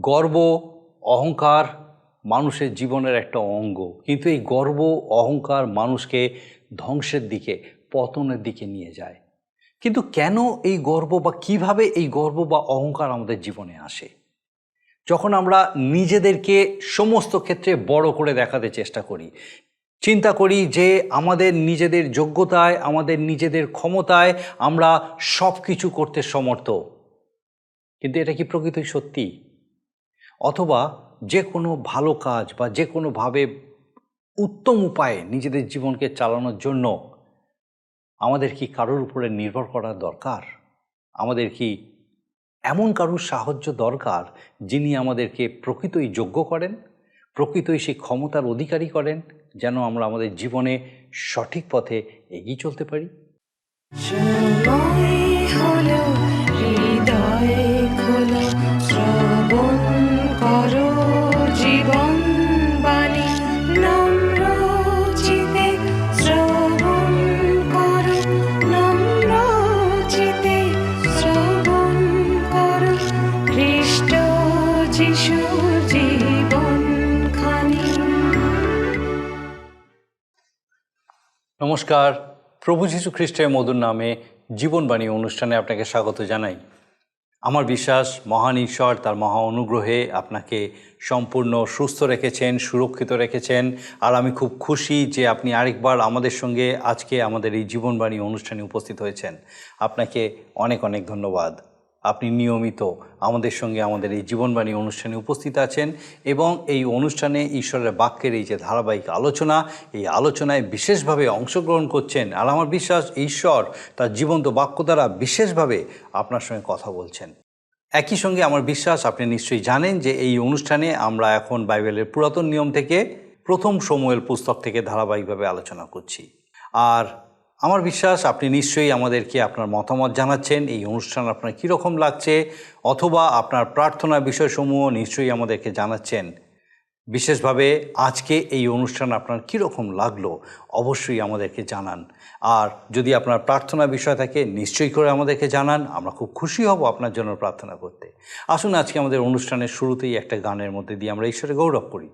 গর্ব, অহংকার মানুষের জীবনের একটা অঙ্গ, কিন্তু এই গর্ব অহংকার মানুষকে ধ্বংসের দিকে, পতনের দিকে নিয়ে যায়। কিন্তু কেন এই গর্ব বা কিভাবে এই গর্ব বা অহংকার আমাদের জীবনে আসে? যখন আমরা নিজেদেরকে সমস্ত ক্ষেত্রে বড় করে দেখাতে চেষ্টা করি, চিন্তা করি যে আমাদের নিজেদের যোগ্যতায়, আমাদের নিজেদের ক্ষমতায় আমরা সব কিছু করতে সমর্থ, কিন্তু এটা কি প্রকৃতই সত্যি? অথবা যে কোনো ভালো কাজ বা যে কোনোভাবে উত্তম উপায়ে নিজেদের জীবনকে চালানোর জন্য আমাদের কি কারোর উপরে নির্ভর করা দরকার? আমাদের কি এমন কারোর সাহায্য দরকার যিনি আমাদেরকে প্রকৃতই যোগ্য করেন, প্রকৃতই সেই ক্ষমতার অধিকারী করেন, যেন আমরা আমাদের জীবনে সঠিক পথে এগিয়ে চলতে পারি? সময় হলো হৃদয় খোলো, শ্রবণ করো জীবন বাণী, নম্র চিতে শ্রবণ করো, নম্র চিতে শ্রবণ করো, খ্রিস্ট যিশুর জীবন খানি। নমস্কার, প্রভু যীশু খ্রিস্টের মধুর নামে জীবনবাণী অনুষ্ঠানে আপনাকে স্বাগত জানাই। আমার বিশ্বাস মহান ঈশ্বর তার মহা অনুগ্রহে আপনাকে সম্পূর্ণ সুস্থ রেখেছেন, সুরক্ষিত রেখেছেন। আর আমি খুব খুশি যে আপনি আরেকবার আমাদের সঙ্গে আজকে আমাদের এই জীবনবাণী অনুষ্ঠানে উপস্থিত হয়েছেন। আপনাকে অনেক অনেক ধন্যবাদ। আপনি নিয়মিত আমাদের সঙ্গে আমাদের এই জীবনবাণী অনুষ্ঠানে উপস্থিত আছেন এবং এই অনুষ্ঠানে ঈশ্বরের বাক্যের এই যে ধারাবাহিক আলোচনা, এই আলোচনায় বিশেষভাবে অংশগ্রহণ করছেন। আর আমার বিশ্বাস ঈশ্বর তার জীবন্ত বাক্য দ্বারা বিশেষভাবে আপনার সঙ্গে কথা বলছেন। একই সঙ্গে আমার বিশ্বাস আপনি নিশ্চয়ই জানেন যে এই অনুষ্ঠানে আমরা এখন বাইবেলের পুরাতন নিয়ম থেকে প্রথম শমূয়েল পুস্তক থেকে ধারাবাহিকভাবে আলোচনা করছি। আর আমার বিশ্বাস আপনি নিশ্চয়ই আমাদেরকে আপনার মতামত জানাচ্ছেন, এই অনুষ্ঠান আপনার কীরকম লাগছে, অথবা আপনার প্রার্থনা বিষয়সমূহ নিশ্চয়ই আমাদেরকে জানাচ্ছেন। বিশেষভাবে আজকে এই অনুষ্ঠান আপনার কীরকম লাগলো অবশ্যই আমাদেরকে জানান। আর যদি আপনার প্রার্থনা বিষয় থাকে নিশ্চয়ই করে আমাদেরকে জানান, আমরা খুব খুশি হব আপনার জন্য প্রার্থনা করতে। আসুন আজকে আমাদের অনুষ্ঠানের শুরুতেই একটা গানের মধ্যে দিয়ে আমরা ঈশ্বরের গৌরব করি।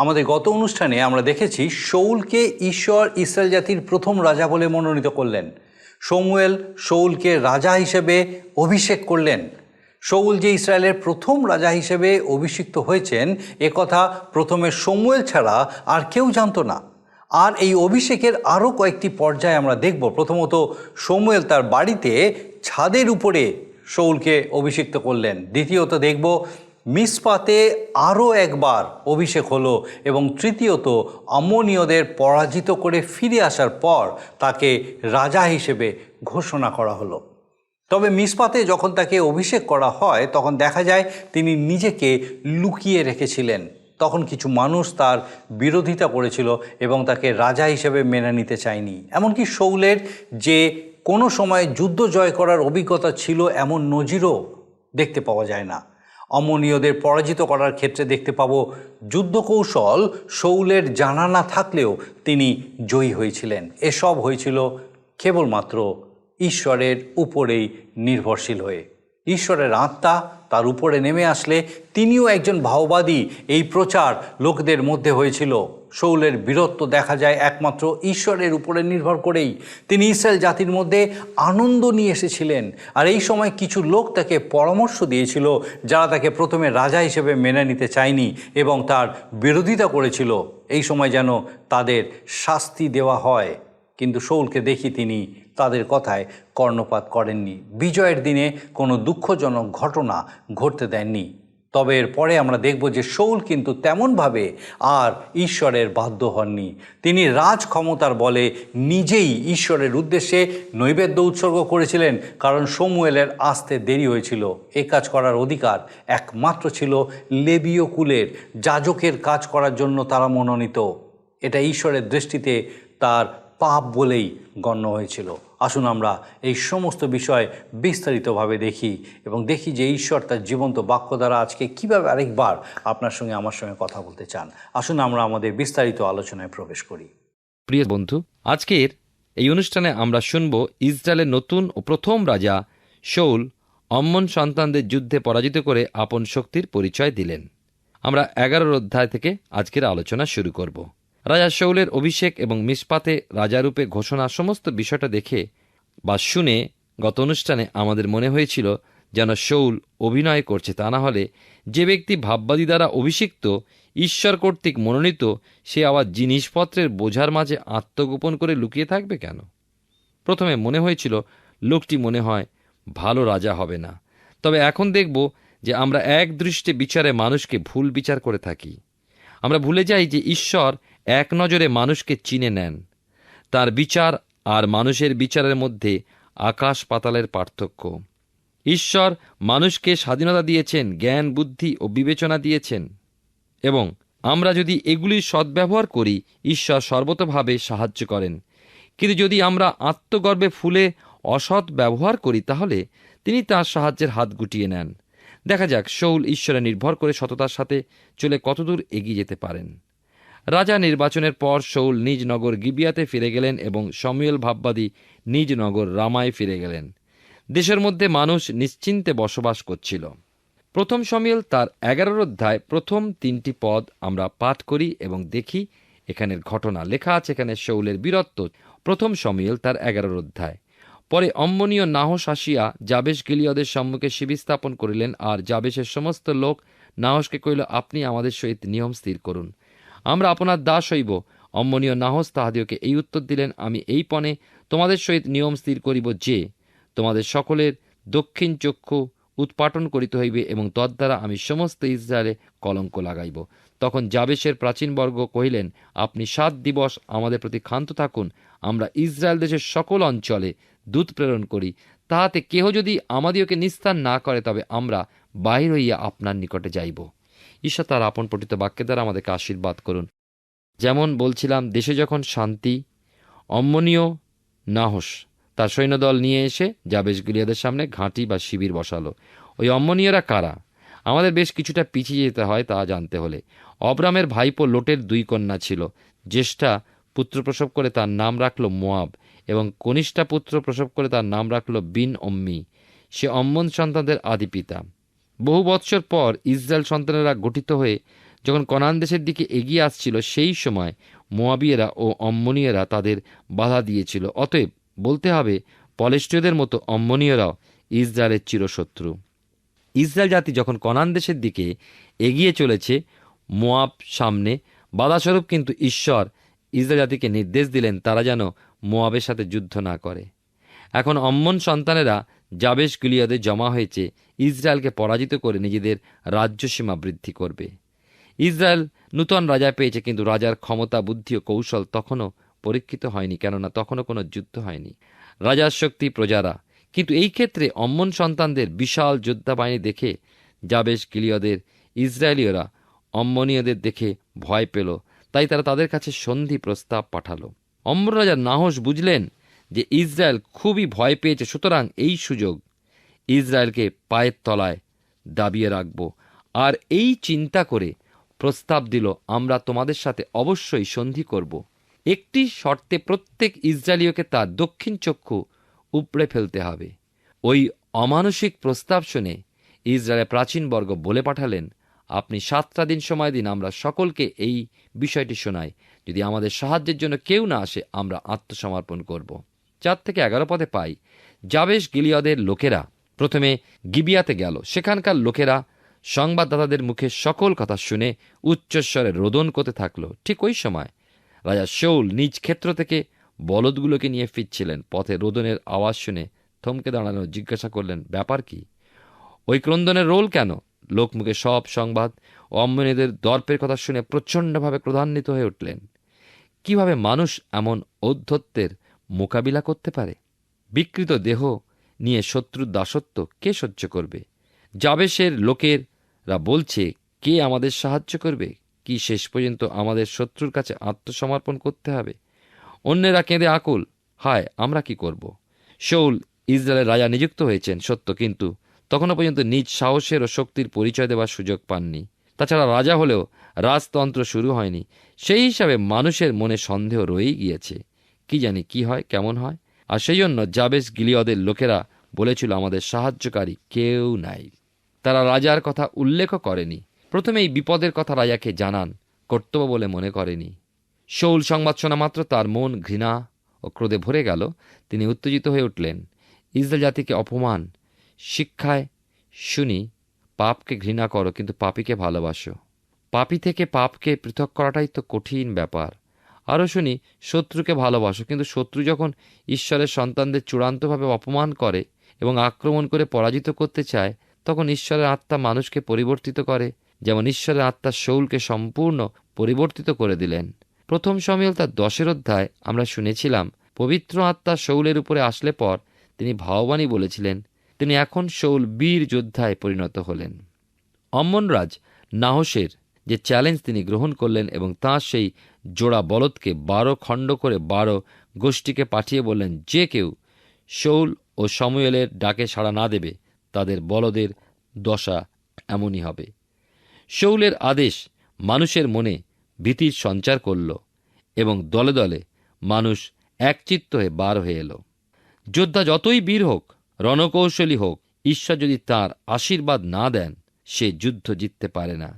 আমাদের গত অনুষ্ঠানে আমরা দেখেছি শৌলকে ঈশ্বর ইসরায়েল জাতির প্রথম রাজা বলে মনোনীত করলেন। শমুয়েল শৌলকে রাজা হিসেবে অভিষেক করলেন। শৌল যে ইসরায়েলের প্রথম রাজা হিসেবে অভিষিক্ত হয়েছেন এ কথা প্রথমে শমুয়েল ছাড়া আর কেউ জানতো না। আর এই অভিষেকের আরও কয়েকটি পর্যায়ে আমরা দেখব। প্রথমত শমুয়েল তার বাড়িতে ছাদের উপরে শৌলকে অভিষিক্ত করলেন। দ্বিতীয়ত দেখব মিসপাতে আরও একবার অভিষেক হলো, এবং তৃতীয়ত আম্মনীয়দের পরাজিত করে ফিরে আসার পর তাকে রাজা হিসেবে ঘোষণা করা হলো। তবে মিসপাতে যখন তাকে অভিষেক করা হয় তখন দেখা যায় তিনি নিজেকে লুকিয়ে রেখেছিলেন। তখন কিছু মানুষ তার বিরোধিতা করেছিল এবং তাকে রাজা হিসেবে মেনে নিতে চায়নি। এমনকি শৌলের যে কোনো সময় যুদ্ধ জয় করার অভিজ্ঞতা ছিল এমন নজিরও দেখতে পাওয়া যায় না। আম্মনীয়দের পরাজিত করার ক্ষেত্রে দেখতে পাবো যুদ্ধ কৌশল শৌলের জানা না থাকলেও তিনি জয়ী হয়েছিলেন। এসব হয়েছিল কেবলমাত্র ঈশ্বরের উপরেই নির্ভরশীল হয়ে। ঈশ্বরের আত্মা তার উপরে নেমে আসলে তিনিও একজন ভাওবাদী এই প্রচার লোকদের মধ্যে হয়েছিল। শৌলের বীরত্ব দেখা যায় একমাত্র ঈশ্বরের উপরে নির্ভর করেই। তিনি ইসরায়েল জাতির মধ্যে আনন্দ নিয়ে এসেছিলেন। আর এই সময় কিছু লোক তাকে পরামর্শ দিয়েছিল যারা তাকে প্রথমে রাজা হিসেবে মেনে নিতে চায়নি এবং তার বিরোধিতা করেছিল। এই সময় যেন তাদের শাস্তি দেওয়া হয়, কিন্তু শৌলকে দেখি তিনি তাদের কথায় কর্ণপাত করেননি। বিজয়ের দিনে কোনো দুঃখজনক ঘটনা ঘটতে দেননি। তবে এরপরে আমরা দেখব যে শৌল কিন্তু তেমনভাবে আর ঈশ্বরের বাধ্য হননি। তিনি রাজ ক্ষমতার বলে নিজেই ঈশ্বরের উদ্দেশ্যে নৈবেদ্য উৎসর্গ করেছিলেন, কারণ শমুয়েলের আসতে দেরি হয়েছিল। এ কাজ করার অধিকার একমাত্র ছিল লেবীয় কুলের। যাজকের কাজ করার জন্য তারা মনোনীত। এটা ঈশ্বরের দৃষ্টিতে তার পাপ বলেই গণ্য হয়েছিল। আসুন আমরা এই সমস্ত বিষয় বিস্তারিতভাবে দেখি এবং দেখি যে ঈশ্বর তার জীবন্ত বাক্য দ্বারা আজকে কীভাবে আরেকবার আপনার সঙ্গে আমার সঙ্গে কথা বলতে চান। আসুন আমরা আমাদের বিস্তারিত আলোচনায় প্রবেশ করি। প্রিয় বন্ধু, আজকের এই অনুষ্ঠানে আমরা শুনব ইসরায়েলের নতুন ও প্রথম রাজা শৌল অম্মন সন্তানদের যুদ্ধে পরাজিত করে আপন শক্তির পরিচয় দিলেন। আমরা 11 অধ্যায় থেকে আজকের আলোচনা শুরু করব। রাজা শৌলের অভিষেক এবং মিসপাতে রাজারূপে ঘোষণা সমস্ত বিষয়টা দেখে বা শুনে গত অনুষ্ঠানে আমাদের মনে হয়েছিল যেন শৌল অভিনয় করছে। তা না হলে যে ব্যক্তি ভাববাদী দ্বারা অভিষিক্ত, ঈশ্বর কর্তৃক মনোনীত, সে আবার জিনিসপত্রের বোঝার মাঝে আত্মগোপন করে লুকিয়ে থাকবে কেন? প্রথমে মনে হয়েছিল লোকটি মনে হয় ভালো রাজা হবে না। তবে এখন দেখব যে আমরা এক দৃষ্টে বিচারে মানুষকে ভুল বিচার করে থাকি। আমরা ভুলে যাই যে ঈশ্বর এক নজরে মানুষকে চিনে নেন। তার বিচার আর মানুষের বিচারের মধ্যে আকাশ পাতালের পার্থক্য। ঈশ্বর মানুষকে স্বাধীনতা দিয়েছেন, জ্ঞান, বুদ্ধি ও বিবেচনা দিয়েছেন, এবং আমরা যদি এগুলির সদ্ব্যবহার করি ঈশ্বর সর্বতোভাবে সাহায্য করেন। কিন্তু যদি আমরা আত্মগর্বে ফুলে অসৎ ব্যবহার করি তাহলে তিনি তার সাহায্যের হাত গুটিয়ে নেন। দেখা যাক শৌল ঈশ্বরে নির্ভর করে সততার সাথে চলে কতদূর এগিয়ে যেতে পারেন। রাজা নির্বাচনের পর শৌল নিজ নগর গিবিয়াতে ফিরে গেলেন এবং শমুয়েল ভাববাদী নিজ নগর রামায় ফিরে গেলেন। দেশের মধ্যে মানুষ নিশ্চিন্তে বসবাস করছিল। প্রথম শমুয়েল তার 11 অধ্যায় প্রথম 3টি পদ আমরা পাঠ করি এবং দেখি এখানের ঘটনা। লেখা আছে এখানে শৌলের বীরত্ব। প্রথম শমুয়েল তার 11 অধ্যায়। পরে অম্মনীয় নাহশ আসিয়া যাবেশ গিলিয়দের সম্মুখে শিবির স্থাপন করিলেন, আর যাবেশের সমস্ত লোক নাহশকে কহিল, আপনি আমাদের সহিত নিয়ম স্থির করুন, আমরা আপনার দাস হইব। অম্মনীয় নাহশ তাহাদিওকে এই উত্তর দিলেন, আমি এই পণে তোমাদের সহিত নিয়ম স্থির করিব যে তোমাদের সকলের দক্ষিণ চক্ষু উৎপাটন করিতে হইবে এবং তদ্বারা আমি সমস্ত ইসরায়েলে কলঙ্ক লাগাইব। তখন যাবেশের প্রাচীনবর্গ কহিলেন, আপনি 7 দিবস আমাদের প্রতি ক্ষান্ত থাকুন, আমরা ইসরায়েল দেশের সকল অঞ্চলে দূত প্রেরণ করি, তাহাতে কেহ যদি আমাদিওকে নিস্তার না করে তবে আমরা বাহির হইয়া আপনার নিকটে যাইব। ঈশ্বর তার আপন পঠিত বাক্যের দ্বারা আমাদেরকে আশীর্বাদ করুন। যেমন বলছিলাম, দেশে যখন শান্তি, অম্মনীয় নাহশ তার সৈন্যদল নিয়ে এসে যাবেশ গিলিয়াদের সামনে ঘাঁটি বা শিবির বসালো। ওই অম্মনীয়রা কারা? আমাদের বেশ কিছুটা পিছিয়ে যেতে হয় তা জানতে হলে। অব্রামের ভাইপো লোটের 2 কন্যা ছিল। জ্যেষ্ঠা পুত্র প্রসব করে তার নাম রাখল মোয়াব এবং কনিষ্ঠা পুত্র প্রসব করে তার নাম রাখল বিন অম্মি। সে অম্মন সন্তানদের আদিপিতা। বহু বৎসর পর ইসরায়েল সন্তানেরা গঠিত হয়ে যখন কনান দেশের দিকে এগিয়ে আসছিল সেই সময় মোয়াবিয়েরা ও অম্মনীয়রা তাদের বাধা দিয়েছিল। অতএব বলতে হবে পলেষ্টীয়দের মতো অম্মনীয়রাও ইসরায়েলের চিরশত্রু। ইসরায়েল জাতি যখন কনান দেশের দিকে এগিয়ে চলেছে, মোয়াব সামনে বাধাস্বরূপ, কিন্তু ঈশ্বর ইসরায়েল জাতিকে নির্দেশ দিলেন তারা যেন মোয়াবের সাথে যুদ্ধ না করে। এখন অম্মন সন্তানেরা যাবেশ গিলিয়াদে জমা হয়েছে ইসরায়েলকে পরাজিত করে নিজেদের রাজ্যসীমা বৃদ্ধি করবে। ইসরায়েল নূতন রাজা পেয়েছে, কিন্তু রাজার ক্ষমতা, বুদ্ধি ও কৌশল তখনও পরীক্ষিত হয়নি, কেননা তখনও কোনো যুদ্ধ হয়নি। রাজার শক্তি প্রজারা। কিন্তু এই ক্ষেত্রে অম্মন সন্তানদের বিশাল যোদ্ধা বাহিনী দেখে যাবেশ গিলিয়াদের ইসরায়েলীয়রা অম্মনীয়দের দেখে ভয় পেল। তাই তারা তাদের কাছে সন্ধি প্রস্তাব পাঠালো। অম্মন রাজা নাহশ বুঝলেন যে ইসরায়েল খুবই ভয় পেয়েছে, সুতরাং এই সুযোগ ইসরায়েলকে পায়ের তলায় দাবিয়ে রাখব। আর এই চিন্তা করে প্রস্তাব দিল, আমরা তোমাদের সাথে অবশ্যই সন্ধি করব। একটি শর্তে প্রত্যেক ইসরায়েলীয়কে তার দক্ষিণ চক্ষু উপড়ে ফেলতে হবে। ওই অমানসিক প্রস্তাব শুনে ইসরায়েলের প্রাচীনবর্গ বলে পাঠালেন, আপনি 7টা দিন সময় দিন, আমরা সকলকে এই বিষয়টি শোনাই। যদি আমাদের সাহায্যের জন্য কেউ না আসে, আমরা আত্মসমর্পণ করব। 4 থেকে 11 পদে পাই, যাবেশ গিলিয়াদের লোকেরা প্রথমে গিবিয়াতে গেল। সেখানকার লোকেরা সংবাদদাতাদের মুখে সকল কথা শুনে উচ্চস্বরে রোদন করতে থাকলো। ঠিক ওই সময় রাজা শাউল নিজ ক্ষেত্র থেকে বলদগুলোকে নিয়ে ফিরছিলেন। পথে রোদনের আওয়াজ শুনে থমকে দাঁড়ানো, জিজ্ঞাসা করলেন, ব্যাপার কি? ওই ক্রন্দনের রোল কেন? লোকমুখে সব সংবাদ ও অম্মনীয়দের দর্পের কথা শুনে প্রচণ্ডভাবে ক্রোধান্বিত হয়ে উঠলেন। কিভাবে মানুষ এমন ঔদ্ধত্যের মোকাবিলা করতে পারে? বিকৃত দেহ নিয়ে শত্রুর দাসত্ব কে সহ্য করবে? যাবেশের লোকেরা বলছে, কে আমাদের সাহায্য করবে? কি শেষ পর্যন্ত আমাদের শত্রুর কাছে আত্মসমর্পণ করতে হবে? অন্যেরা কেঁদে আকুল, হায় আমরা কি করব? শাউল ইসরায়েলের রাজা নিযুক্ত হয়েছেন সত্য, কিন্তু তখনও পর্যন্ত নিজ সাহসের ও শক্তির পরিচয় দেওয়ার সুযোগ পাননি। তাছাড়া রাজা হলেও রাজতন্ত্র শুরু হয়নি। সেই হিসাবে মানুষের মনে সন্দেহ রয়েই গিয়েছে, কি জানি কি হয়, কেমন হয়। আর সেই জন্য যাবেশ গিলিয়াদের লোকেরা বলেছিল, আমাদের সাহায্যকারী কেউ নাই। তারা রাজার কথা উল্লেখও করেনি। প্রথমে এই বিপদের কথা রাজাকে জানান কর্তব্য বলে মনে করেনি। শাউল সংবাদ শোনা মাত্র তার মন ঘৃণা ও ক্রোধে ভরে গেল। তিনি উত্তেজিত হয়ে উঠলেন। ইসরায়েল জাতিকে অপমান শিক্ষায় শুনি, পাপকে ঘৃণা করো কিন্তু পাপীকে ভালোবাসো। পাপী থেকে পাপকে পৃথক করাটাই তো কঠিন ব্যাপার। আরও শুনি, শত্রুকে ভালোবাসো, কিন্তু শত্রু যখন ঈশ্বরের সন্তানদের চূড়ান্তভাবে অপমান করে এবং আক্রমণ করে পরাজিত করতে চায়, তখন ঈশ্বরের আত্মা মানুষকে পরিবর্তিত করে, যেমন ঈশ্বরের আত্মা শাউলকে সম্পূর্ণ পরিবর্তিত করে দিলেন। প্রথম শমূয়েল তার 10 অধ্যায় আমরা শুনেছিলাম, পবিত্র আত্মা শাউলের উপরে আসলে পর তিনি ভাববাণী বলেছিলেন। তিনি এখন শাউল বীর যোদ্ধায় পরিণত হলেন। অম্মনরাজ নাহশের যে চ্যালেঞ্জ তিনি গ্রহণ করলেন এবং তাঁর সেই জোড়া বলদকে 12 খণ্ড করে 12 গোষ্ঠীকে পাঠিয়ে বললেন, যে কেউ শাউল ও শমূয়েলের ডাকে সাড়া না দেবে, তাদের বলদের দশা এমনই হবে। শাউলের আদেশ মানুষের মনে ভীতির সঞ্চার করল এবং দলে দলে মানুষ একচিত্ত হয়ে বার হয়ে এলো। যোদ্ধা যতই বীর হোক, রণকৌশলী হোক, ঈশ্বর যদি তার আশীর্বাদ না দেন, সে যুদ্ধ জিততে পারে না।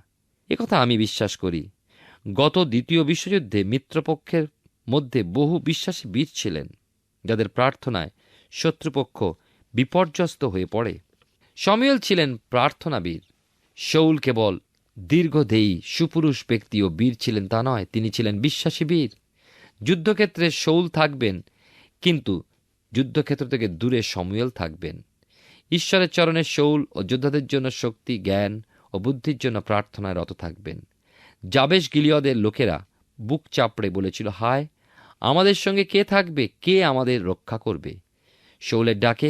একথা আমি বিশ্বাস করি। গত 2য় বিশ্বযুদ্ধে মিত্রপক্ষের মধ্যে বহু বিশ্বাসী বীর ছিলেন, যাদের প্রার্থনায় শত্রুপক্ষ বিপর্যস্ত হয়ে পড়ে। শমূয়েল ছিলেন প্রার্থনাবীর। শাউল কেবল দীর্ঘদেহী সুপুরুষ ব্যক্তি ও বীর ছিলেন তা নয়, তিনি ছিলেন বিশ্বাসী বীর। যুদ্ধক্ষেত্রে শাউল থাকবেন, কিন্তু যুদ্ধক্ষেত্র থেকে দূরে শমূয়েল থাকবেন। ঈশ্বরের চরণে শাউল ও যোদ্ধাদের জন্য শক্তি, জ্ঞান ও বুদ্ধির জন্য প্রার্থনায় রত থাকবেন। যাবেশ গিলিয়াদের লোকেরা বুক চাপড়ে বলেছিল, হায় আমাদের সঙ্গে কে থাকবে? কে আমাদের রক্ষা করবে? শাউলের ডাকে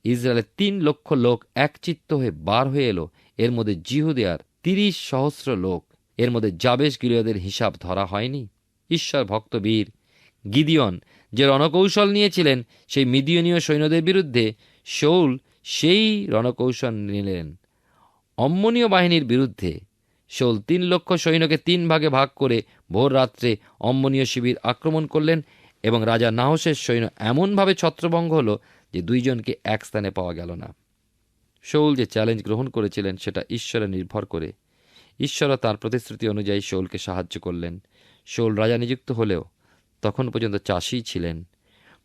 ইসরায়েলের 3 লক্ষ লোক একচিত্ত হয়ে বার হয়ে এলো। এর মধ্যে জিহুদিয়ার 30,000 লোক। এর মধ্যে যাবেশ গিলিয়াদের হিসাব ধরা হয়নি। ঈশ্বর ভক্ত বীর গিদিয়ন যে রণকৌশল নিয়েছিলেন, সেই মিদিয়নীয় সৈন্যদের বিরুদ্ধে শাউল সেই রণকৌশল নিলেন। অম্মনীয় বাহিনীর বিরুদ্ধে শাউল 3 লক্ষ সৈন্যকে 3 ভাগে ভাগ করে ভোর রাত্রে অম্মনীয় শিবির আক্রমণ করলেন এবং রাজা নাহশের সৈন্য এমনভাবে ছত্রভঙ্গ হল যে 2 জনকে এক স্থানে পাওয়া গেল না। শাউল যে চ্যালেঞ্জ গ্রহণ করেছিলেন সেটা ঈশ্বরে নির্ভর করে ঈশ্বরও তাঁর প্রতিশ্রুতি অনুযায়ী শাউলকে সাহায্য করলেন। শাউল রাজা নিযুক্ত হলেও তখন পর্যন্ত চাষী ছিলেন,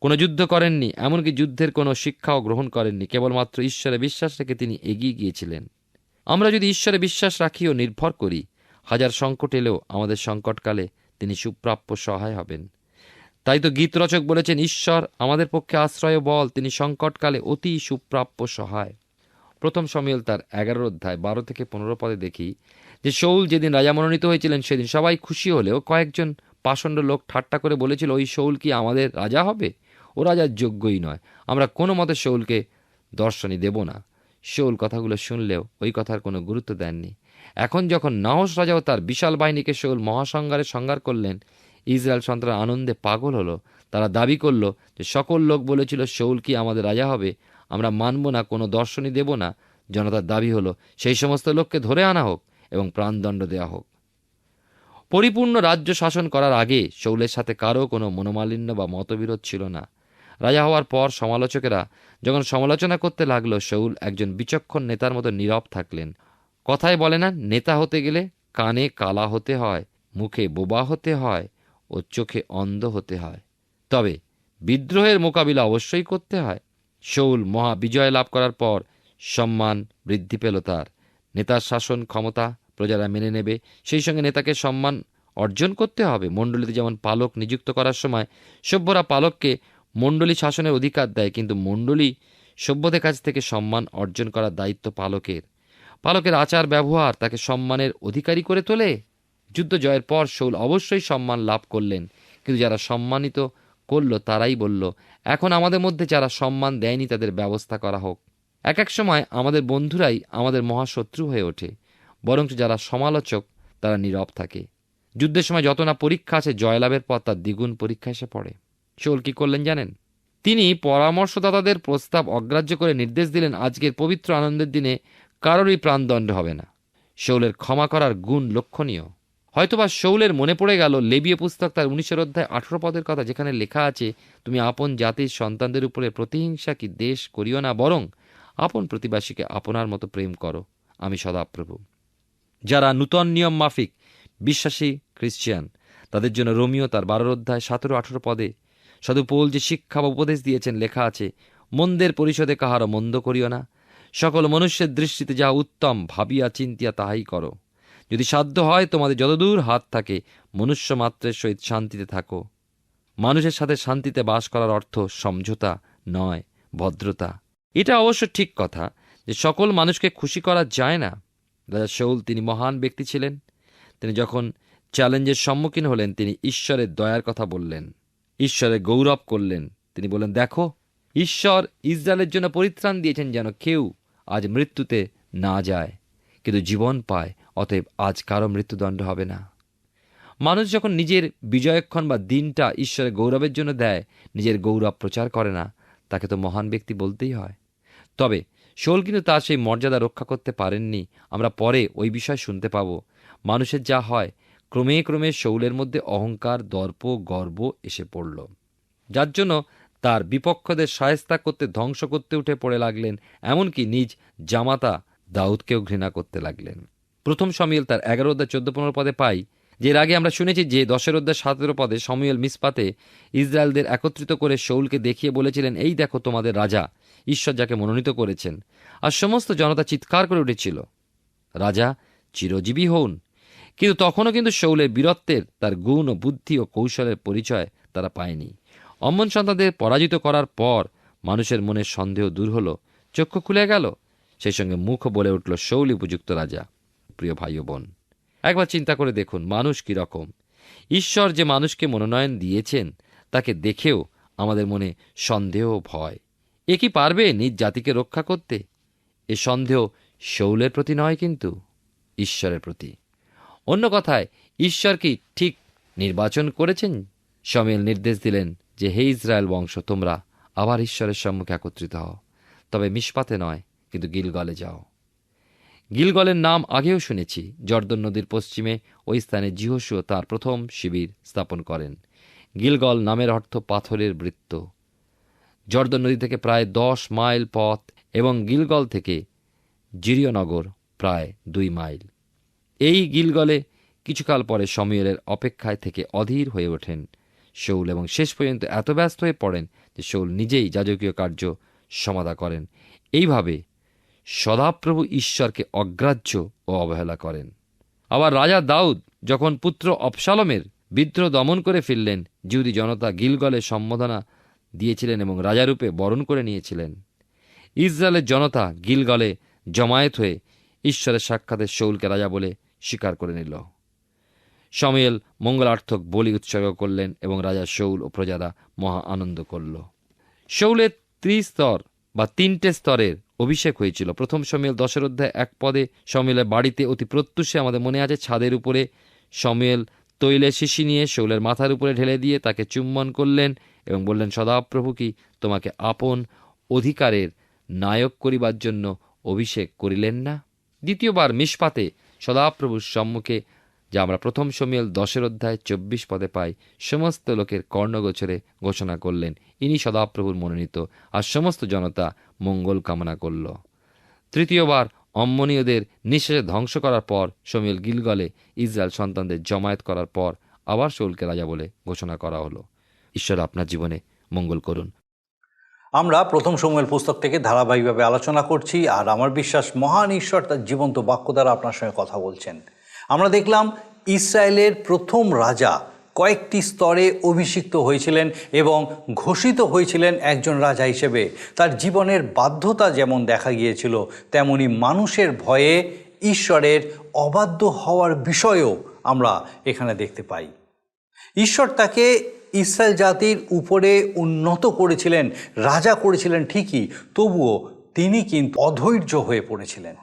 কোনো যুদ্ধ করেননি, এমনকি যুদ্ধের কোনো শিক্ষাও গ্রহণ করেননি। কেবলমাত্র ঈশ্বরে বিশ্বাস রেখে তিনি এগিয়ে গিয়েছিলেন। আমরা যদি ঈশ্বরে বিশ্বাস রাখি ও নির্ভর করি, হাজার সংকট এলেও আমাদের সংকটকালে তিনি সুপ্রাপ্য সহায় হবেন। তাই তো গীতরচক বলেছেন, ঈশ্বর আমাদের পক্ষে আশ্রয় ও বল, তিনি সংকটকালে অতি সুপ্রাপ্য সহায়। প্রথম শমূয়েল তার 11 অধ্যায় 12 থেকে 15 পদে দেখি যে শাউল যেদিন রাজা মনোনীত হয়েছিলেন সেদিন সবাই খুশি হলেও কয়েকজন পাষণ্ড লোক ঠাট্টা করে বলেছিল, ওই শাউল কি আমাদের রাজা হবে? ও রাজার যোগ্যই নয়, আমরা কোনো মতে শাউলকে দর্শনী দেব না। শাউল কথাগুলো শুনলেও ওই কথার কোনো গুরুত্ব দেননি। এখন যখন নাহস রাজাও তার বিশাল বাহিনীকে শাউল মহাসংহারে সংহার করলেন, ইসরায়েল সন্তান আনন্দে পাগল হলো। তারা দাবি করল যে সকল লোক বলেছিল শাউল কি আমাদের রাজা হবে, আমরা মানব না, কোনো দর্শনী দেব না। জনতার দাবি হলো সেই সমস্ত লোককে ধরে আনা হোক এবং প্রাণদণ্ড দেওয়া হোক। পরিপূর্ণ রাজ্য শাসন করার আগে শাউলের সাথে কারও কোনো মনোমালিন্য বা মতবিরোধ ছিল না। রাজা হওয়ার পর সমালোচকেরা যখন সমালোচনা করতে লাগলো, শাউল একজন বিচক্ষণ নেতার মতো নীরব থাকলেন। কথায় বলে না, নেতা হতে গেলে কানে কালা হতে হয়, মুখে বোবা হতে হয় ও চোখে অন্ধ হতে হয়, তবে বিদ্রোহের মোকাবিলা অবশ্যই করতে হয়। শাউল মহা বিজয় লাভ করার পর সম্মান বৃদ্ধি পেল তার। নেতার শাসন ক্ষমতা প্রজারা মেনে নেবে, সেই সঙ্গে নেতাকে সম্মান অর্জন করতে হবে। মণ্ডলীতে যেমন পালক নিযুক্ত করার সময় সভ্যরা পালককে মণ্ডলী শাসনের অধিকার দেয়, কিন্তু মণ্ডলী সভ্যদের কাছ থেকে সম্মান অর্জন করার দায়িত্ব পালকের। পালকের আচার ব্যবহার তাকে সম্মানের অধিকারী করে তোলে। যুদ্ধ জয়ের পর শাউল অবশ্যই সম্মান লাভ করলেন, কিন্তু যারা সম্মানিত করল তারাই বলল, এখন আমাদের মধ্যে যারা সম্মান দেয়নি তাদের ব্যবস্থা করা হোক। এক এক সময় আমাদের বন্ধুরাই আমাদের মহাশত্রু হয়ে ওঠে, বরং যারা সমালোচক তারা নীরব থাকে। যুদ্ধের সময় যত না পরীক্ষা আছে, জয়লাভের পর তার দ্বিগুণ পরীক্ষা এসে পড়ে। শাউল কি করলেন জানেন? তিনি পরামর্শদাতাদের প্রস্তাব অগ্রাহ্য করে নির্দেশ দিলেন, আজকের পবিত্র আনন্দের দিনে কারোরই প্রাণদণ্ড হবে না। শাউলের ক্ষমা করার গুণ লক্ষণীয়। হয়তোবা শাউলের মনে পড়ে গেল লেবীয় পুস্তক তার 19 অধ্যায় 18 পদের কথা, যেখানে লেখা আছে, তুমি আপন জাতির সন্তানদের উপরে প্রতিহিংসা কি দেশ করিও না, বরং আপন প্রতিবাসীকে আপনার মতো প্রেম করো, আমি সদাপ্রভু। যারা নূতন নিয়ম মাফিক বিশ্বাসী খ্রিস্টিয়ান, তাদের জন্য রোমিও তার 12 অধ্যায় 17-18 পদে সাধু পৌল যে শিক্ষা বা উপদেশ দিয়েছেন, লেখা আছে, মন্দের পরিশোধে কাহারও মন্দ করিও না, সকল মনুষ্যের দৃষ্টিতে যাহা উত্তম ভাবিয়া চিন্তিয়া তাহাই করো। যদি সাধ্য হয় তোমাদের যতদূর হাত থাকে মনুষ্য মাত্রের সহিত শান্তিতে থাকো। মানুষের সাথে শান্তিতে বাস করার অর্থ সমঝোতা নয়, ভদ্রতা। এটা অবশ্য ঠিক কথা যে সকল মানুষকে খুশি করা যায় না। রাজা শাউল তিনি মহান ব্যক্তি ছিলেন। তিনি যখন চ্যালেঞ্জের সম্মুখীন হলেন, তিনি ঈশ্বরের দয়ার কথা বললেন, ঈশ্বরের গৌরব করলেন। তিনি বলেন, দেখো, ঈশ্বর ইসরায়েলের জন্য পরিত্রাণ দিয়েছেন যেন কেউ আজ মৃত্যুতে না যায়, কিন্তু জীবন পায়। অতএব আজ কারো মৃত্যুদণ্ড হবে না। মানুষ যখন নিজের বিজয়ক্ষণ বা দিনটা ঈশ্বরের গৌরবের জন্য দেয়, নিজের গৌরব প্রচার করে না, তাকে তো মহান ব্যক্তি বলতেই হয়। তবে শাউল কিন্তু তার সেই মর্যাদা রক্ষা করতে পারেননি। আমরা পরে ওই বিষয় শুনতে পাব। মানুষের যা হয়, ক্রমে ক্রমে শাউলের মধ্যে অহংকার, দর্প, গর্ব এসে পড়ল, যার জন্য তার বিপক্ষদের শায়েস্তা করতে, ধ্বংস করতে উঠে পড়ে লাগলেন। এমনকি নিজ জামাতা দাউদকেও ঘৃণা করতে লাগলেন। প্রথম শমূয়েল তার 11 অধ্যায় 14-15 পদে পাই যে, এর আগে আমরা শুনেছি যে 10 অধ্যায় 17 পদে শমূয়েল মিসপাতে ইসরায়েলদের একত্রিত করে শাউলকে দেখিয়ে বলেছিলেন, এই দেখো তোমাদের রাজা, ঈশ্বর যাকে মনোনীত করেছেন। আর সমস্ত জনতা চিৎকার করে উঠেছিল, রাজা চিরজীবী হউন। কিন্তু তখনও কিন্তু শাউলের বীরত্বের, তার গুণ ও বুদ্ধি ও কৌশলের পরিচয় তারা পায়নি। অম্মন সন্তানদের পরাজিত করার পর মানুষের মনের সন্দেহ দূর হল, চক্ষু খুলে গেল, সেই সঙ্গে মুখও বলে উঠল, শাউল উপযুক্ত রাজা। প্রিয় ভাই ও বোন, একবার চিন্তা করে দেখুন মানুষ কি রকম। ঈশ্বর যে মানুষকে মনোনয়ন দিয়েছেন, তাকে দেখেও আমাদের মনে সন্দেহ ও ভয়। এ কি পারবে নিজ জাতিকে রক্ষা করতে? এ সন্দেহ শাউলের প্রতি নয়, কিন্তু ঈশ্বরের প্রতি। অন্য কথায়, ঈশ্বর কি ঠিক নির্বাচন করেছেন? শমূয়েল নির্দেশ দিলেন যে, হে ইসরায়েল বংশ, তোমরা আবার ঈশ্বরের সম্মুখে একত্রিত হও, তবে মিশপাতে নয়, কিন্তু গিলগলে যাও। গিলগলের নাম আগেও শুনেছি। জর্দন নদীর পশ্চিমে ওই স্থানে যিহোশু তার প্রথম শিবির স্থাপন করেন। গিলগল নামের অর্থ পাথরের বৃত্ত। জর্দন নদী থেকে প্রায় 10 মাইল পথ এবং গিলগল থেকে জিরিয়নগর প্রায় 2 মাইল। এই গিলগলে কিছুকাল পরে শমূয়েলের অপেক্ষায় থেকে অধীর হয়ে ওঠেন শাউল এবং শেষ পর্যন্ত এত ব্যস্ত হয়ে পড়েন যে শাউল নিজেই যাজকীয় কার্য সমাধা করেন। এইভাবে সদাপ্রভু ঈশ্বরকে অগ্রাহ্য ও অবহেলা করেন। আবার রাজা দাউদ যখন পুত্র অবশালোমের বিদ্রোহ দমন করে ফিরলেন, জিহুদি জনতা গিলগলে সম্বোধনা দিয়েছিলেন এবং রাজারূপে বরণ করে নিয়েছিলেন। ইসরায়েলের জনতা গিলগলে জমায়েত হয়ে ঈশ্বরের সাক্ষাতে শাউলকে রাজা বলে স্বীকার করে নিল। শমূয়েল মঙ্গলার্থক বলি উৎসর্গ করলেন এবং রাজা শাউল ও প্রজারা মহা আনন্দ করল। শাউলের 30 স্তর বা 3টে স্তরের অভিষেক হয়েছিল। প্রথম শমূয়েল 10 অধ্যায় 1 পদে শমূয়েলের বাড়িতে অতি প্রত্যুষে আমাদের মনে আছে ছাদের উপরে শমূয়েল তৈলের শিশি নিয়ে শাউলের মাথার উপরে ঢেলে দিয়ে তাকে চুম্বন করলেন এবং বললেন, সদাপ্রভু কি তোমাকে আপন অধিকারের নায়ক করিবার জন্য অভিষেক করিলেন না? দ্বিতীয়বার মিশপাতে সদাপ্রভুর সম্মুখে, যা আমরা প্রথম শমূয়েল 10 অধ্যায় 24 পদে পাই, সমস্ত লোকের কর্ণগোচরে ঘোষণা করলেন, ইনি সদাপ্রভুর মনোনীত, আর সমস্ত জনতা মঙ্গল কামনা করল। তৃতীয়বার অম্মনীয়দের নিঃশেষে ধ্বংস করার পর শমূয়েল গিলগলে ইসরায়েল সন্তানদের জমায়েত করার পর আবার শাউলকে রাজা বলে ঘোষণা করা হলো। ঈশ্বর আপনার জীবনে মঙ্গল করুন। আমরা প্রথম শমূয়েল পুস্তক থেকে ধারাবাহিকভাবে আলোচনা করছি, আর আমার বিশ্বাস মহান ঈশ্বর তার জীবন্ত বাক্য দ্বারা আপনার সঙ্গে কথা বলছেন। আমরা দেখলাম ইসরায়েলের প্রথম রাজা কয়েকটি স্তরে অভিষিক্ত হয়েছিলেন এবং ঘোষিত হয়েছিলেন একজন রাজা হিসেবে। তার জীবনের বাধ্যতা যেমন দেখা গিয়েছিল, তেমনি মানুষের ভয়ে ঈশ্বরের অবাধ্য হওয়ার বিষয়েও আমরা এখানে দেখতে পাই। ঈশ্বর তাকে ইসরায়েল জাতির উপরে উন্নত করেছিলেন, রাজা করেছিলেন ঠিকই, তবুও তিনি কিন্তু অধৈর্য হয়ে পড়েছিলেন।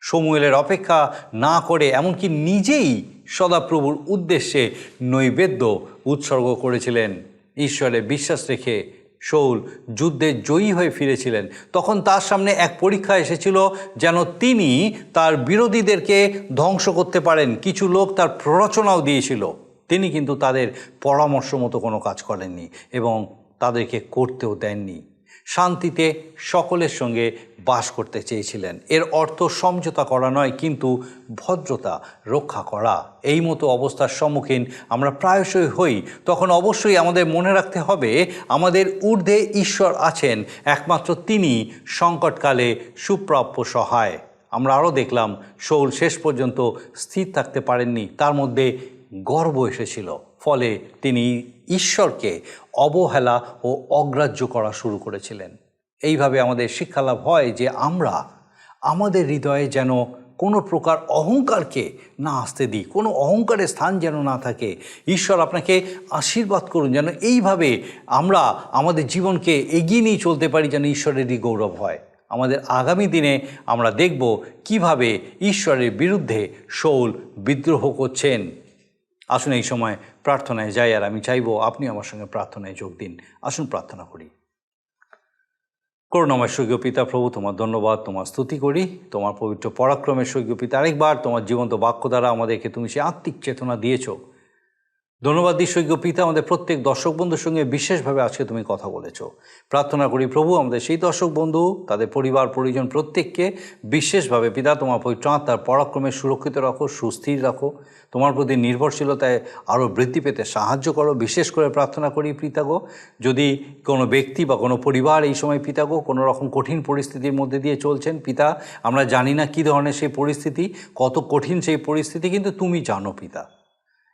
শমূয়েলের অপেক্ষা না করে এমনকি নিজেই সদাপ্রভুর উদ্দেশ্যে নৈবেদ্য উৎসর্গ করেছিলেন। ঈশ্বরে বিশ্বাস রেখে শাউল যুদ্ধে জয়ী হয়ে ফিরেছিলেন। তখন তার সামনে এক পরীক্ষা এসেছিল, যেন তিনি তার বিরোধীদেরকে ধ্বংস করতে পারেন। কিছু লোক তার প্ররোচনাও দিয়েছিল, তিনি কিন্তু তাদের পরামর্শ মতো কোনো কাজ করেননি এবং তাদেরকে করতেও দেননি। শান্তিতে সকলের সঙ্গে বাস করতে চেয়েছিলেন। এর অর্থ সমঝোতা করা নয়, কিন্তু ভদ্রতা রক্ষা করা। এই মতো অবস্থার সম্মুখীন আমরা প্রায়শই হই। তখন অবশ্যই আমাদের মনে রাখতে হবে, আমাদের ঊর্ধ্বে ঈশ্বর আছেন, একমাত্র তিনি সংকটকালে সুপ্রাপ্য সহায়। আমরা আরও দেখলাম শাউল শেষ পর্যন্ত স্থির থাকতে পারেননি, তার মধ্যে গর্ব এসেছিল, ফলে তিনি ঈশ্বরকে অবহেলা ও অগ্রাহ্য করা শুরু করেছিলেন। এইভাবে আমাদের শিক্ষালাভ হয় যে আমরা আমাদের হৃদয়ে যেন কোনো প্রকার অহংকারকে না আসতে দিই, কোনো অহংকারের স্থান যেন না থাকে। ঈশ্বর আপনাকে আশীর্বাদ করুন, যেন এইভাবে আমরা আমাদের জীবনকে এগিয়ে নিয়ে চলতে পারি, যেন ঈশ্বরেরই গৌরব হয়। আমাদের আগামী দিনে আমরা দেখব কিভাবে ঈশ্বরের বিরুদ্ধে শাউল বিদ্রোহ করছেন। আসুন এই সময় প্রার্থনায় যাই, আর আমি চাইব আপনি আমার সঙ্গে প্রার্থনায় যোগ দিন। আসুন প্রার্থনা করি। করুণাময় স্বর্গীয় পিতা, প্রভু তোমার ধন্যবাদ, তোমার স্তুতি করি। তোমার পবিত্র পরাক্রমের স্বর্গীয় পিতা, আরেকবার তোমার জীবন্ত বাক্য দ্বারা আমাদেরকে তুমি সে আত্মিক চেতনা দিয়েছো। ধন্যবাদ দিই স্বর্গীয় পিতা, আমাদের প্রত্যেক দর্শক বন্ধুর সঙ্গে বিশেষভাবে আজকে তুমি কথা বলেছো। প্রার্থনা করি প্রভু, আমাদের সেই দর্শক বন্ধু, তাদের পরিবার পরিজন প্রত্যেককে বিশেষভাবে পিতা তোমার পবিত্র আত্মার পরাক্রমে সুরক্ষিত রাখো, সুস্থির রাখো। তোমার প্রতি নির্ভরশীলতায় আরও বৃদ্ধি পেতে সাহায্য করো। বিশেষ করে প্রার্থনা করি পিতাগো, যদি কোনো ব্যক্তি বা কোনো পরিবার এই সময় পিতাগো কোনো রকম কঠিন পরিস্থিতির মধ্যে দিয়ে চলছেন, পিতা আমরা জানি না কী ধরনের সেই পরিস্থিতি, কত কঠিন সেই পরিস্থিতি, কিন্তু তুমি জানো পিতা।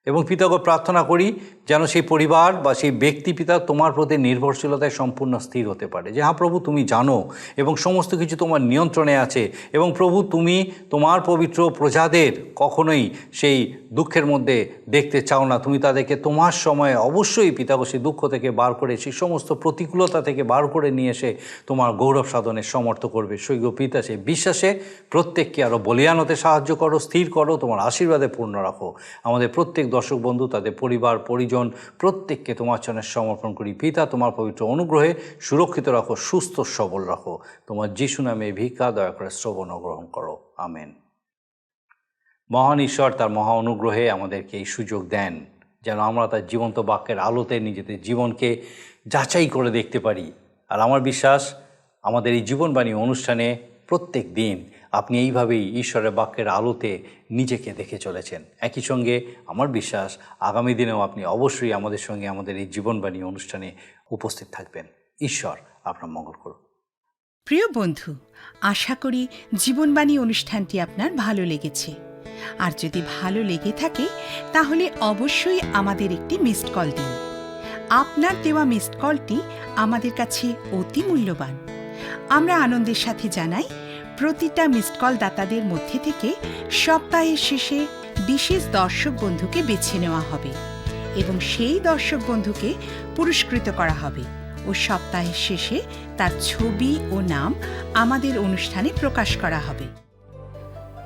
এবং পিতাকে প্রার্থনা করি যেন সেই পরিবার বা সেই ব্যক্তি পিতা তোমার প্রতি নির্ভরশীলতায় সম্পূর্ণ স্থির হতে পারে, যে হ্যাঁ প্রভু তুমি জানো এবং সমস্ত কিছু তোমার নিয়ন্ত্রণে আছে। এবং প্রভু তুমি তোমার পবিত্র প্রজাদের কখনোই সেই দুঃখের মধ্যে দেখতে চাও না। তুমি তাদেরকে তোমার সময়ে অবশ্যই পিতাকে সেই দুঃখ থেকে বার করে, সেই সমস্ত প্রতিকূলতা থেকে বার করে নিয়ে এসে তোমার গৌরব সাধনের সমর্থ করবে। স্বর্গীয় পিতা সেই বিশ্বাসে প্রত্যেককে আরও বলিয়ান হতে সাহায্য করো, স্থির করো, তোমার আশীর্বাদে পূর্ণ রাখো। আমাদের প্রত্যেক দর্শক বন্ধু, তাদের পরিবার পরিজন প্রত্যেককে তোমার চরণে সমর্পণ করি। পিতা তোমার পবিত্র অনুগ্রহে সুরক্ষিত রাখো, সুস্থ সবল রাখো। তোমার যিশু নামে ভিক্ষা দয়া করে শ্রবণ গ্রহণ করো, আমেন। মহান ঈশ্বর তার মহা অনুগ্রহে আমাদেরকে এই সুযোগ দেন যেন আমরা তার জীবন্ত বাক্যের আলোতে নিজেদের জীবনকে যাচাই করে দেখতে পারি। আর আমার বিশ্বাস আমাদের এই জীবনবাণী অনুষ্ঠানে প্রত্যেক দিন আপনি এইভাবেই ঈশ্বরের বাক্যের আলোতে নিজেকে দেখে চলেছেন। একই সঙ্গে আমার বিশ্বাস আগামী দিনেও আপনি অবশ্যই আমাদের সঙ্গে আমাদের এই জীবনবাণী অনুষ্ঠানে উপস্থিত থাকবেন। ঈশ্বর আপনার মঙ্গল করুন। প্রিয় বন্ধু, আশা করি জীবনবাণী অনুষ্ঠানটি আপনার ভালো লেগেছে। আর যদি ভালো লেগে থাকে তাহলে অবশ্যই আমাদের একটি মিসড কল দিন। আপনার দেওয়া মিসড কলটি আমাদের কাছে অতি মূল্যবান। আমরা আনন্দের সাথে জানাই, প্রতিটা মিসড কল দাতাদের মধ্যে থেকে সপ্তাহের শেষে বিশেষ দর্শক বন্ধুকে বেছে নেওয়া হবে এবং সেই দর্শক বন্ধুকে পুরস্কৃত করা হবে ও সপ্তাহের শেষে তার ছবি ও নাম আমাদের অনুষ্ঠানে প্রকাশ করা হবে।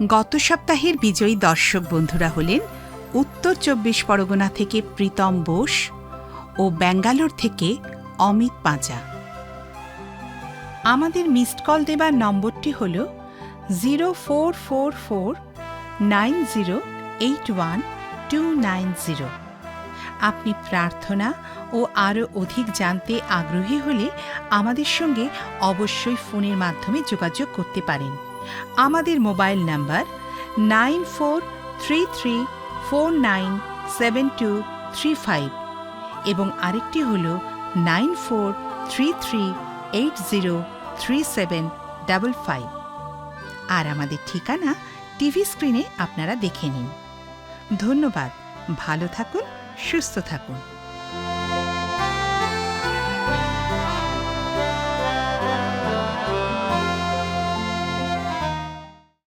গত সপ্তাহের বিজয়ী দর্শক বন্ধুরা হলেন উত্তর ২৪ পরগনা থেকে প্রীতম বোস ও ব্যাঙ্গালোর থেকে অমিত পাঁচা। আমাদের মিসড কল দেবার নম্বরটি হল 04449081 আপনি প্রার্থনা ও আরও অধিক জানতে আগ্রহী হলে আমাদের সঙ্গে অবশ্যই ফোনের মাধ্যমে যোগাযোগ করতে পারেন। আমাদের মোবাইল নাম্বার 9433497235 এবং আরেকটি হল 9433803755। আর আমাদের ঠিকানা টিভি স্ক্রিনে আপনারা দেখে নিন। ধন্যবাদ। ভালো থাকুন, সুস্থ থাকুন।